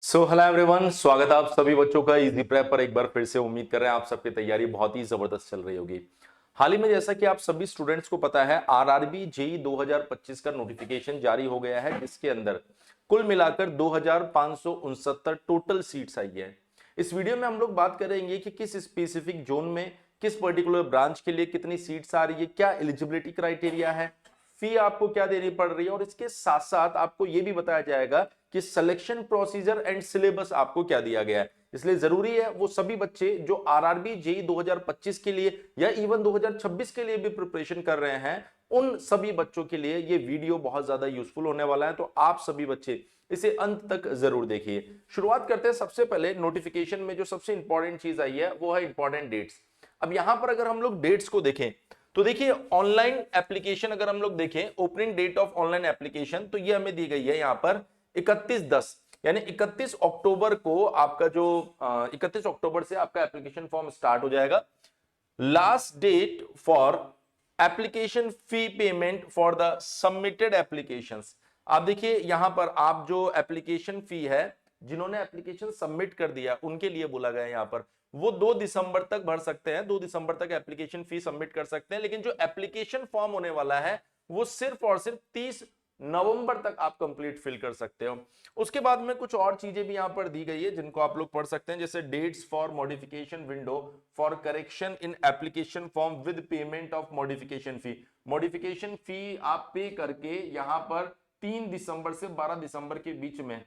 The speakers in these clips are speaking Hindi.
हेलो एवरीवन, स्वागत है आप सभी बच्चों का इजी प्रेप पर। एक बार फिर से उम्मीद कर रहे हैं आप सबकी तैयारी बहुत ही जबरदस्त चल रही होगी। हाल ही में जैसा कि आप सभी स्टूडेंट्स को पता है, आरआरबी जेई 2025 का नोटिफिकेशन जारी हो गया है, जिसके अंदर कुल मिलाकर 2569 टोटल सीट्स आई है। इस वीडियो में हम लोग बात करेंगे कि किस स्पेसिफिक जोन में, किस पर्टिकुलर ब्रांच के लिए कितनी सीट्स आ रही है, क्या एलिजिबिलिटी क्राइटेरिया है, फी आपको क्या देनी पड़ रही है, और इसके साथ साथ आपको यह भी बताया जाएगा कि सिलेक्शन प्रोसीजर एंड सिलेबस आपको क्या दिया गया है। इसलिए जरूरी है वो सभी बच्चे जो आरआरबी जेई 2025 के लिए या इवन 2026 के लिए भी प्रिपरेशन कर रहे हैं, उन सभी बच्चों के लिए ये वीडियो बहुत ज्यादा यूजफुल होने वाला है। तो आप सभी बच्चे इसे अंत तक जरूर देखिए। शुरुआत करते हैं सबसे पहले नोटिफिकेशन में जो सबसे इंपॉर्टेंट चीज आई है वो है इंपॉर्टेंट डेट्स। अब यहां पर अगर हम लोग डेट्स को देखें तो देखिए, ऑनलाइन एप्लीकेशन अगर हम लोग देखें, opening date of online application तो ये हमें दी गई है यहां पर 31/10, यानी 31 अक्टूबर को आपका जो 31 अक्टूबर से आपका एप्लीकेशन फॉर्म स्टार्ट हो जाएगा। Last date for application fee payment for the submitted applications. आप देखिए यहां पर आप जो एप्लीकेशन फी है, जिन्होंने एप्लीकेशन सबमिट कर दिया उनके लिए बोला गया है यहां पर, वो 2 दिसंबर तक भर सकते हैं, 2 दिसंबर तक एप्लीकेशन फी सबमिट कर सकते हैं। लेकिन जो एप्लीकेशन फॉर्म होने वाला है वो सिर्फ और सिर्फ 30 नवंबर तक आप कंप्लीट फिल कर सकते हो। उसके बाद में कुछ और चीजें भी यहां पर दी गई है जिनको आप लोग पढ़ सकते हैं, जैसे dates for modification window for correction in application form with payment of modification fee. Modification fee आप पे करके यहां पर 3 दिसंबर से 12 दिसंबर के बीच में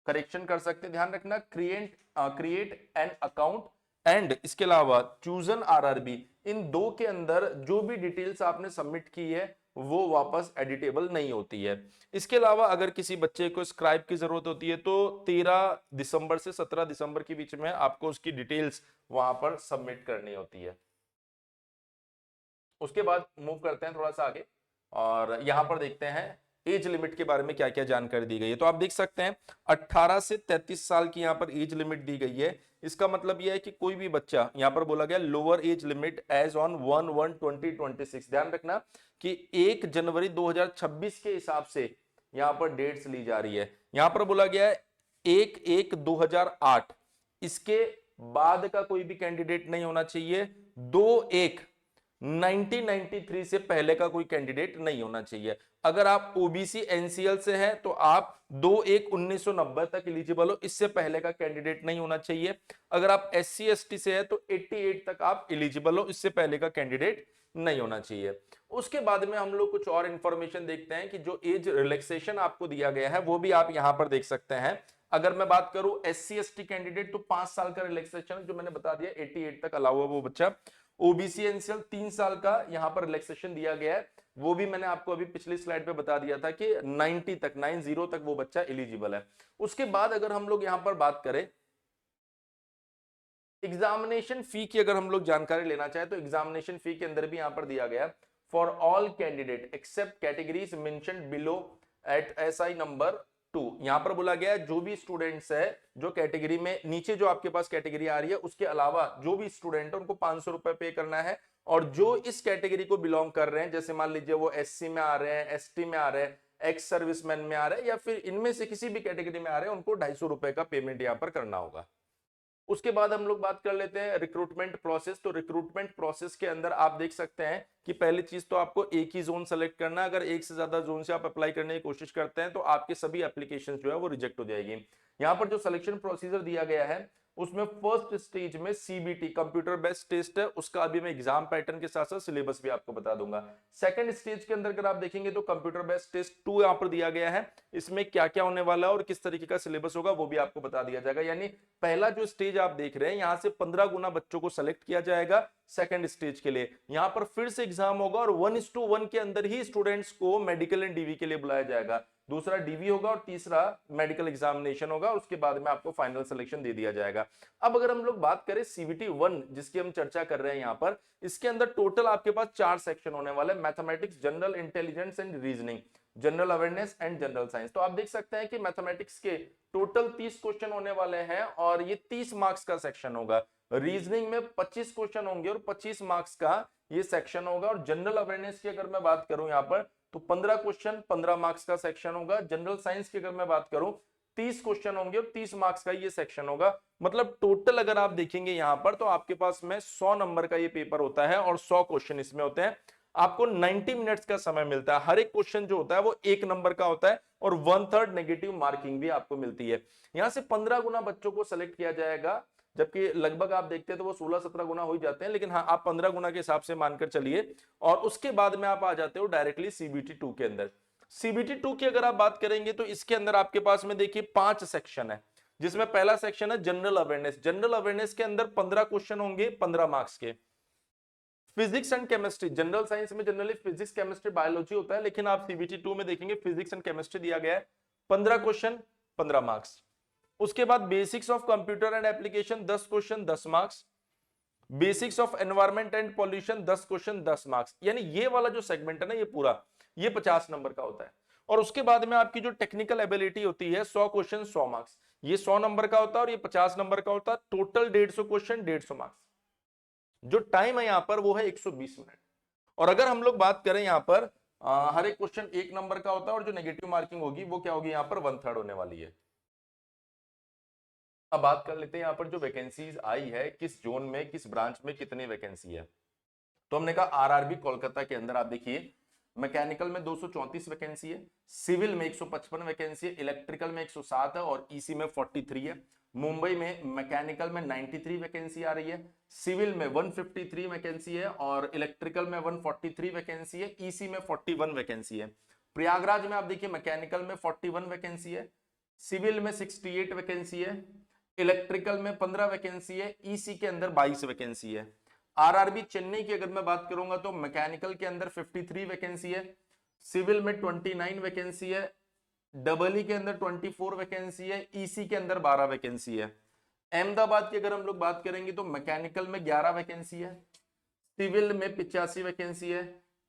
करेक्शन कर सकते हैं। ध्यान रखना, क्रिएट एन अकाउंट एंड इसके अलावा चूजन आरआरबी, इन दो के अंदर जो भी डिटेल्स आपने सबमिट की है वो वापस एडिटेबल नहीं होती है। इसके अलावा अगर किसी बच्चे को स्क्राइब की जरूरत होती है तो 13 दिसंबर से 17 दिसंबर के बीच में आपको उसकी डिटेल्स वहां पर सबमिट करनी होती है। उसके बाद मूव करते हैं थोड़ा सा आगे और यहां पर देखते हैं एज लिमिट के बारे में क्या क्या जानकारी दी गई है। तो आप देख सकते हैं 18 से 33 साल की यहां पर एज लिमिट दी गई है। इसका मतलब यह है कि कोई भी बच्चा, यहां पर बोला गया lower age limit age on 1/1/2026। ध्यान रखना कि 1 जनवरी 2026 के हिसाब से यहां पर डेट्स ली जा रही है। यहां पर बोला गया है 1/1/2008, इसके बाद का कोई भी कैंडिडेट नहीं होना चाहिए। 2/1/1993 से पहले का कोई कैंडिडेट नहीं होना चाहिए। अगर आप ओबीसी एनसीएल से हैं तो आप 2/1/1990 तक एलिजिबल हो, इससे पहले का कैंडिडेट नहीं होना चाहिए। अगर आप एससी एसटी से हैं तो 88 तक आप एलिजिबल हो, इससे पहले का कैंडिडेट नहीं होना चाहिए। उसके बाद में हम लोग कुछ और इंफॉर्मेशन देखते हैं कि जो एज रिलैक्सेशन आपको दिया गया है वो भी आप यहां पर देख सकते हैं। अगर मैं बात करूं एससी एसटी कैंडिडेट तो 5 साल का रिलैक्सेशन जो मैंने बता दिया, 88 तक अलाउ है वो बच्चा। ओबीसी एनसीएल 3 साल का यहां पर रिलैक्सेशन दिया गया है, वो भी मैंने आपको अभी पिछली स्लाइड पे बता दिया था कि 90 तक 90 तक वो बच्चा एलिजिबल है। उसके बाद अगर हम लोग यहां पर बात करें एग्जामिनेशन फी की, अगर हम लोग जानकारी लेना चाहे तो एग्जामिनेशन फी के अंदर भी यहां पर दिया गया for all candidate except categories mentioned below at SI number 2। यहां पर बोला गया है जो भी स्टूडेंट्स है जो कैटेगरी में नीचे जो आपके पास कैटेगरी आ रही है उसके अलावा जो भी स्टूडेंट है उनको 500 रुपए पे करना है। और जो इस कैटेगरी को बिलोंग कर रहे हैं, जैसे मान लीजिए वो एससी में आ रहे हैं, एसटी में आ रहे हैं, एक्स सर्विसमैन में आ रहे हैं, या फिर इनमें से किसी भी कैटेगरी में आ रहे हैं, उनको 250 रुपए का पेमेंट यहां पर करना होगा। उसके बाद हम लोग बात कर लेते हैं रिक्रूटमेंट प्रोसेस। तो रिक्रूटमेंट प्रोसेस के अंदर आप देख सकते हैं कि पहली चीज तो आपको एक ही जोन सेलेक्ट करना है। अगर एक से ज्यादा जोन से आप अप्लाई करने की कोशिश करते हैं तो आपके सभी एप्लीकेशन जो है वो रिजेक्ट हो जाएगी। यहाँ पर जो सिलेक्शन प्रोसीजर दिया गया है उसमें फर्स्ट स्टेज में सीबीटी कंप्यूटर बेस्ड टेस्ट है, उसका अभी मैं एग्जाम पैटर्न के साथ साथ सिलेबस भी आपको बता दूंगा। सेकंड स्टेज के अंदर अगर आप देखेंगे तो कंप्यूटर बेस्ड टेस्ट 2 यहां पर दिया गया है, इसमें क्या क्या होने वाला है और किस तरीके का सिलेबस होगा वो भी आपको बता दिया जाएगा। यानी पहला जो स्टेज आप देख रहे हैं यहां से 15 गुना बच्चों को सेलेक्ट किया जाएगा सेकंड स्टेज के लिए। यहां पर फिर से एग्जाम होगा और 1:1 के अंदर ही स्टूडेंट्स को मेडिकल एंड डीवी के लिए बुलाया जाएगा। दूसरा डीवी होगा और तीसरा मेडिकल एग्जामिनेशन होगा, उसके बाद में आपको फाइनल सिलेक्शन दे दिया जाएगा। अब अगर हम लोग बात करें सीबीटी 1 जिसकी हम चर्चा कर रहे हैं यहां पर, इसके अंदर टोटल आपके पास 4 सेक्शन होने वाले, mathematics, general intelligence and reasoning, general awareness and general science. तो आप देख सकते हैं कि मैथमेटिक्स के टोटल 30 क्वेश्चन होने वाले हैं और ये 30 मार्क्स का सेक्शन होगा। रीजनिंग में 25 क्वेश्चन होंगे और 25 मार्क्स का ये सेक्शन होगा। और जनरल अवेयरनेस की अगर मैं बात करूं यहां पर तो 15 क्वेश्चन 15 मार्क्स का सेक्शन होगा। जनरल साइंस की अगर मैं बात करूं 30 क्वेश्चन होंगे और 30 मार्क्स का ये सेक्शन होगा। मतलब टोटल अगर आप देखेंगे यहां पर तो आपके पास में 100 नंबर का ये पेपर होता है और 100 क्वेश्चन इसमें होते हैं। आपको 90 मिनट्स का समय मिलता है। हर एक क्वेश्चन जो होता है वो 1 नंबर का होता है और 1/3 नेगेटिव मार्किंग भी आपको मिलती है। यहां से 15 गुना बच्चों को सेलेक्ट किया जाएगा, जबकि लगभग आप देखते हैं तो वो 16-17 गुना हो ही जाते हैं, लेकिन हाँ आप 15 गुना के हिसाब से मानकर चलिए। और उसके बाद में आप आ जाते हो डायरेक्टली सीबीटी 2 के अंदर। सीबीटी 2 की अगर आप बात करेंगे तो इसके अंदर आपके पास में देखिए 5 सेक्शन है, जिसमें पहला सेक्शन है जनरल अवेयरनेस। जनरल अवेयरनेस के अंदर 15 क्वेश्चन होंगे 15 मार्क्स के। Physics and chemistry, general science में जनरली फिजिक्स केमिस्ट्री बायोलॉजी होता है, लेकिन आप सीबीटी 2 में देखेंगे फिजिक्स एंड केमिस्ट्री दिया गया है, 15 क्वेश्चन 15 मार्क्स। उसके बाद basics of computer and application 10 question 10 marks. Basics of environment and pollution 10 question 10 marks. यानी ये वाला जो सेगमेंट है ना ये पूरा ये 50 नंबर का होता है। और उसके बाद में आपकी जो टेक्निकल एबिलिटी होती है 100 क्वेश्चन 100 मार्क्स, ये 100 नंबर का होता है और ये 50 नंबर का होता है। Total 150 question 150 marks. जो टाइम है यहां पर वो है 120 मिनट। और अगर हम लोग बात करें यहां पर हर एक क्वेश्चन 1 नंबर का होता है और जो नेगेटिव मार्किंग होगी वो क्या होगी, यहां पर 1/3 होने वाली है। अब बात कर लेते हैं यहाँ पर जो वैकेंसीज आई है, किस जोन में किस ब्रांच में कितनी वैकेंसी है। तो हमने कहा आरआरबी कोलकाता के अंदर आप देखिए मैकेनिकल में 234 वैकेंसी है, सिविल में 155 वैकेंसी है, इलेक्ट्रिकल में 107 है और ईसी में 43 है। मुंबई में मैकेनिकल में 93 वैकेंसी आ रही है, सिविल में 153 वैकेंसी है और इलेक्ट्रिकल में 143 वैकेंसी है, ईसी में 41 वैकेंसी है। प्रयागराज में आप देखिए मैकेनिकल में 41 वैकेंसी है, सिविल में 68 वैकेंसी है, इलेक्ट्रिकल में 15 वैकेंसी है, ईसी के अंदर 22 वैकेंसी है। आरआरबी चेन्नई की अगर मैं बात करूंगा तो मैकेनिकल के अंदर 53 वैकेंसी है, सिविल में 29 वैकेंसी है, डबल के अंदर 24 वैकेंसी है, ईसी के अंदर 12 वैकेंसी है। अहमदाबाद की अगर हम लोग बात करेंगे तो मैकेनिकल में 11 वैकेंसी है, सिविल में 85 वैकेंसी है,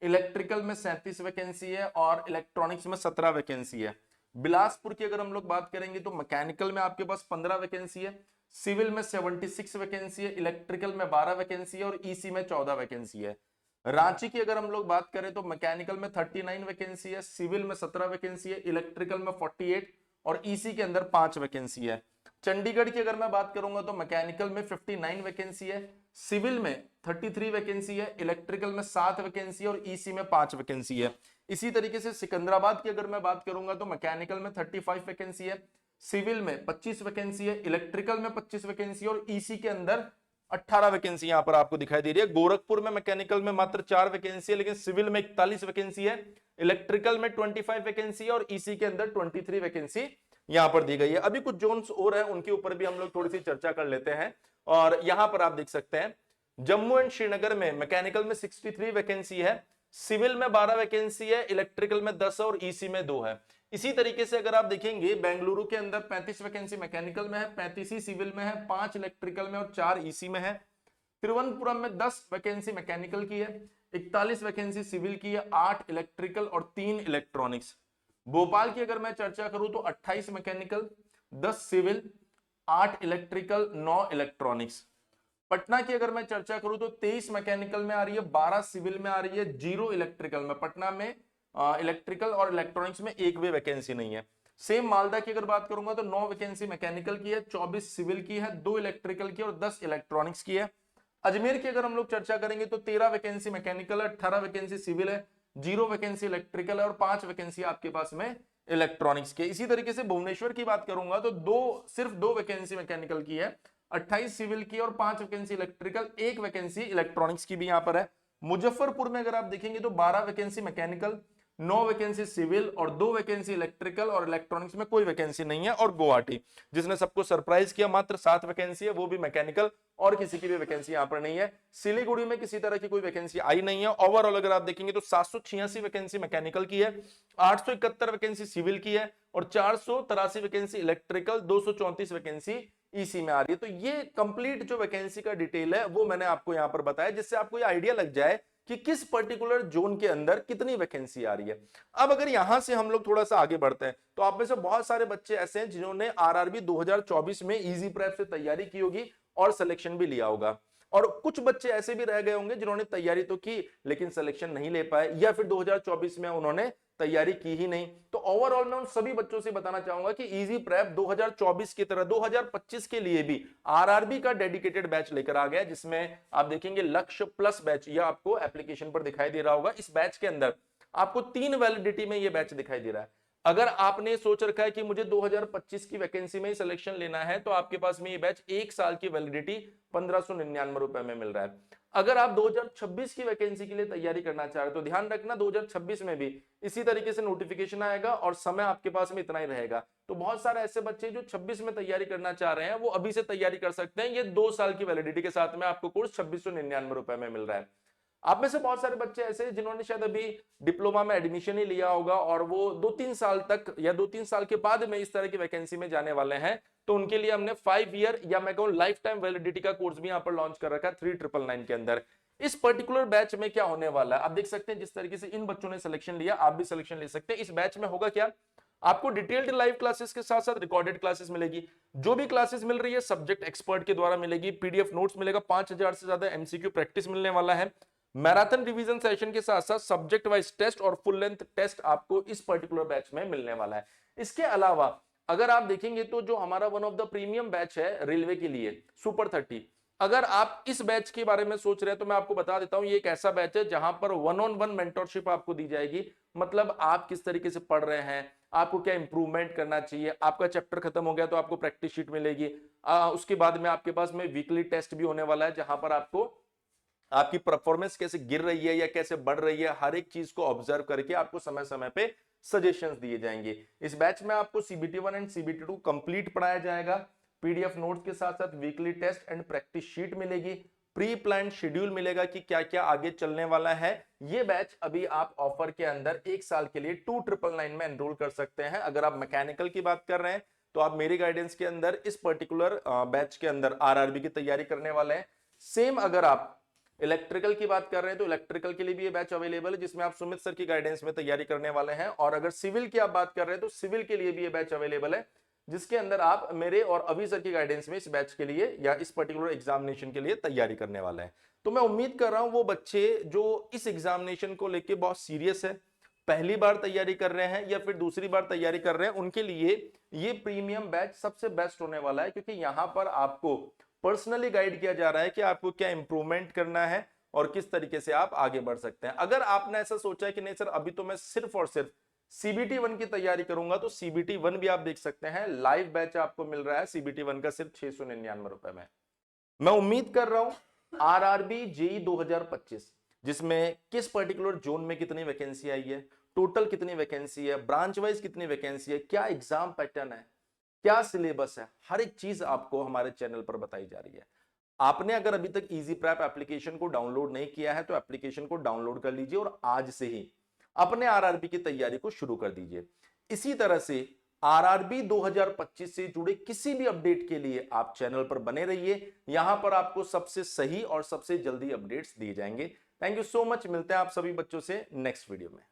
इलेक्ट्रिकल में 37 वैकेंसी है और इलेक्ट्रॉनिक्स में 17 वैकेंसी है। बिलासपुर की अगर हम लोग बात करेंगे तो मैकेनिकल में आपके पास 15 वैकेंसी है, सिविल में 76 वैकेंसी है, इलेक्ट्रिकल में 12 वैकेंसी है और ईसी में 14 वैकेंसी है। रांची की अगर हम लोग बात करें तो मैकेनिकल में 39 वैकेंसी है, सिविल में 17 वैकेंसी है, इलेक्ट्रिकल में 48 और ईसी के अंदर 5 वैकेंसी है। चंडीगढ़ की अगर मैं बात करूंगा तो मैकेनिकल में 59 वैकेंसी है, सिविल में 33 वैकेंसी है, इलेक्ट्रिकल में 7 वैकेंसी है और ईसी में 5 वैकेंसी है। इसी तरीके से सिकंदराबाद की अगर मैं बात करूंगा तो मैकेनिकल में 35 वैकेंसी है, सिविल में 25 वैकेंसी है, इलेक्ट्रिकल में 25 वैकेंसी और ईसी के अंदर 18 वैकेंसी यहां पर आपको दिखाई दे रही है। गोरखपुर में मैकेनिकल में मात्र 4 वैकेंसी है, लेकिन सिविल में 41 वैकेंसी है, इलेक्ट्रिकल में 25 वैकेंसी है और ईसी के अंदर 23 वैकेंसी यहां पर दी गई है। अभी कुछ जोन्स और है उनके ऊपर भी हम लोग थोड़ी सी चर्चा कर लेते हैं। और यहां पर आप देख सकते हैं जम्मू एंड श्रीनगर में मैकेनिकल में 63 वैकेंसी है, सिविल में 12 वैकेंसी है, इलेक्ट्रिकल में 10 और ईसी में 2 है। इसी तरीके से अगर आप देखेंगे बेंगलुरु के अंदर 35 वैकेंसी मैकेनिकल में है, 35 ही सिविल में है, 5 इलेक्ट्रिकल में और 4 ईसी में है। तिरुवनंतपुरम में 10 वैकेंसी मैकेनिकल की है, 41 वैकेंसी सिविल की है, 8 इलेक्ट्रिकल और 3 इलेक्ट्रॉनिक्स। भोपाल की अगर मैं चर्चा करूं तो 28 mechanical, 10 civil, 8 electrical, 9 electronics. Patna की अगर मैं चर्चा करूं तो 23 मैकेनिकल में आ रही है, 12 सिविल में आ रही है, 0 इलेक्ट्रिकल में। पटना में इलेक्ट्रिकल और इलेक्ट्रॉनिक्स में एक भी वैकेंसी नहीं है। सेम मालदा की अगर बात करूंगा तो 9 वैकेंसी मैकेनिकल की है, 24 सिविल की है, 2 इलेक्ट्रिकल की और 10 इलेक्ट्रॉनिक्स की है। अजमेर की अगर हम लोग चर्चा करेंगे तो 13 वैकेंसी मैकेनिकल है, 18 वैकेंसी सिविल है, 0 वैकेंसी इलेक्ट्रिकल है और 5 वैकेंसी आपके पास में इलेक्ट्रॉनिक्स के। इसी तरीके से भुवनेश्वर की बात करूंगा तो सिर्फ 2 वैकेंसी मैकेनिकल की है, 28 सिविल की और 5 वैकेंसी इलेक्ट्रिकल, 1 वैकेंसी इलेक्ट्रॉनिक्स की भी यहां पर है। मुजफ्फरपुर में अगर आप देखेंगे तो 12 वैकेंसी मैकेनिकल, 9 वैकेंसी सिविल और 2 वैकेंसी इलेक्ट्रिकल और इलेक्ट्रॉनिक्स में कोई वैकेंसी नहीं है। और गुवाहाटी जिसने सबको सरप्राइज किया, मात्र 7 वैकेंसी है, वो भी मैकेनिकल और किसी की भी वैकेंसी यहां पर नहीं है। सिलीगुड़ी में किसी तरह की कोई वैकेंसी आई नहीं है। ओवरऑल अगर आप देखेंगे तो 786 वैकेंसी मैकेनिकल की है, 871 वैकेंसी सिविल की है और 483 वैकेंसी इलेक्ट्रिकल, 234 वैकेंसी ईसी में आ रही है। तो ये कंप्लीट जो वैकेंसी का डिटेल है वो मैंने आपको यहां पर बताया, जिससे आपको ये आइडिया लग जाए कि किस पर्टिकुलर जोन के अंदर कितनी वैकेंसी आ रही है। अब अगर यहां से हम लोग थोड़ा सा आगे बढ़ते हैं तो आप में से बहुत सारे बच्चे ऐसे हैं जिन्होंने आरआरबी 2024 में इजी प्रेप से तैयारी की होगी और सिलेक्शन भी लिया होगा, और कुछ बच्चे ऐसे भी रह गए होंगे जिन्होंने तैयारी तो की लेकिन सिलेक्शन नहीं ले पाए, या फिर 2024 में उन्होंने तैयारी की ही नहीं। तो ओवरऑल मैं उन सभी बच्चों से बताना चाहूंगा कि इजी प्रेप 2024 की तरह 2025 के लिए भी आरआरबी का डेडिकेटेड बैच लेकर आ गया, जिसमें आप देखेंगे लक्ष्य प्लस बैच, यह आपको एप्लीकेशन पर दिखाई दे रहा होगा। इस बैच के अंदर आपको 3 वैलिडिटी में यह बैच दिखाई दे रहा है। अगर आपने सोच रखा है कि मुझे 2025 की वैकेंसी में ही सिलेक्शन लेना है, तो आपके पास में ये बैच 1 साल की वैलिडिटी 1599 रुपए में मिल रहा है। अगर आप 2026 की वैकेंसी के लिए तैयारी करना चाह रहे हो तो ध्यान रखना 2026 में भी इसी तरीके से नोटिफिकेशन आएगा और समय आपके पास में इतना ही रहेगा। तो बहुत सारे ऐसे बच्चे जो 26 में तैयारी करना चाह रहे हैं वो अभी से तैयारी कर सकते हैं। ये 2 साल की वैलिडिटी के साथ में आपको कोर्स 2699 रुपए में मिल रहा है। आप में से बहुत सारे बच्चे ऐसे हैं जिन्होंने शायद अभी डिप्लोमा में एडमिशन ही लिया होगा और वो 2-3 साल तक या 2-3 साल के बाद में इस तरह की वैकेंसी में जाने वाले हैं। तो उनके लिए हमने 5 ईयर या मैं कहूं लाइफ टाइम वैलिडिटी का कोर्स भी यहां पर लॉन्च कर रखा है 3999 के अंदर। इस पर्टिकुलर बैच में क्या होने वाला है आप देख सकते हैं। जिस तरीके से इन बच्चों ने सिलेक्शन लिया आप भी सिलेक्शन ले सकते हैं। इस बैच में होगा क्या, आपको डिटेल्ड लाइव क्लासेस के साथ साथ रिकॉर्डेड क्लासेस मिलेगी। जो भी क्लासेस मिल रही है सब्जेक्ट एक्सपर्ट के द्वारा मिलेगी। पीडीएफ नोट्स मिलेगा, 5000 से ज्यादा एमसीक्यू प्रैक्टिस मिलने वाला है। मैराथन रिवीजन सेशन के साथ साथ सब्जेक्ट वाइज टेस्ट और फुल लेंथ टेस्ट आपको इस पर्टिकुलर बैच में मिलने वाला है। इसके अलावा अगर आप देखेंगे तो जो हमारा one of the premium batch है रेलवे के लिए सुपर 30, अगर आप इस बैच के बारे में सोच रहे हैं तो मैं आपको बता देता हूं ये एक ऐसा बैच है जहां पर 1-on-1 मेंटरशिप आपको दी जाएगी। मतलब आप किस तरीके से पढ़ रहे हैं, आपको क्या इंप्रूवमेंट करना चाहिए, आपका चैप्टर खत्म हो गया तो आपको प्रैक्टिस शीट मिलेगी। उसके बाद में आपके पास में वीकली टेस्ट भी होने वाला है जहां पर आपको आपकी परफॉर्मेंस कैसे गिर रही है या कैसे बढ़ रही है हर एक चीज को ऑब्जर्व करके आपको समय समय पे सजेशंस दिए जाएंगे। इस बैच में आपको CBT1 एंड CBT2 कंप्लीट पढ़ाया जाएगा। पीडीएफ नोट्स के साथ साथ weekly test and practice sheet मिलेगी। प्री प्लान शेड्यूल मिलेगा कि क्या क्या आगे चलने वाला है। ये बैच अभी आप ऑफर के अंदर 1 साल के लिए 2999 में एनरोल कर सकते हैं। अगर आप मैकेनिकल की बात कर रहे हैं तो आप मेरी गाइडेंस के अंदर इस पर्टिकुलर बैच के अंदर आरआरबी की तैयारी करने वाले हैं। सेम अगर आप इलेक्ट्रिकल की बात कर रहे हैं तो इलेक्ट्रिकल के लिए भी ये बैच अवेलेबल है जिसमें आप सुमित सर की गाइडेंस में तैयारी करने वाले हैं। और अगर सिविल की आप बात कर रहे हैं तो सिविल के लिए भी ये बैच अवेलेबल है जिसके अंदर आप मेरे और अभी सर की गाइडेंस में इस बैच के लिए या इस पर्टिकुलर एग्जामिनेशन के लिए तैयारी करने वाले हैं। तो मैं उम्मीद कर रहा हूं वो बच्चे जो इस एग्जामिनेशन को लेके बहुत सीरियस है, पहली बार तैयारी कर रहे हैं या फिर दूसरी बार तैयारी कर रहे हैं, उनके लिए ये प्रीमियम बैच सबसे बेस्ट होने वाला है। क्योंकि यहां पर आपको पर्सनली गाइड किया जा रहा है कि आपको क्या इंप्रूवमेंट करना है और किस तरीके से आप आगे बढ़ सकते हैं। अगर आपने ऐसा सोचा है कि नहीं सर अभी तो मैं सिर्फ और सिर्फ CBT1 की तैयारी करूंगा तो CBT1 भी आप देख सकते हैं। लाइव बैच आपको मिल रहा है CBT1 का सिर्फ 699 रुपए में। मैं उम्मीद कर रहा हूं आरआरबी जेई 2025 जिसमें किस पर्टिकुलर जोन में कितनी वैकेंसी आई है, टोटल कितनी वैकेंसी है, ब्रांच वाइज कितनी वैकेंसी है, क्या एग्जाम पैटर्न है, क्या सिलेबस है, हर एक चीज आपको हमारे चैनल पर बताई जा रही है। आपने अगर अभी तक इजी प्रेप एप्लीकेशन को डाउनलोड नहीं किया है तो एप्लीकेशन को डाउनलोड कर लीजिए और आज से ही अपने आरआरबी की तैयारी को शुरू कर दीजिए। इसी तरह से आरआरबी 2025 से जुड़े किसी भी अपडेट के लिए आप चैनल पर बने रहिए। यहां पर आपको सबसे सही और सबसे जल्दी अपडेट्स दिए जाएंगे। Thank you so much. मिलते हैं आप सभी बच्चों से नेक्स्ट वीडियो में।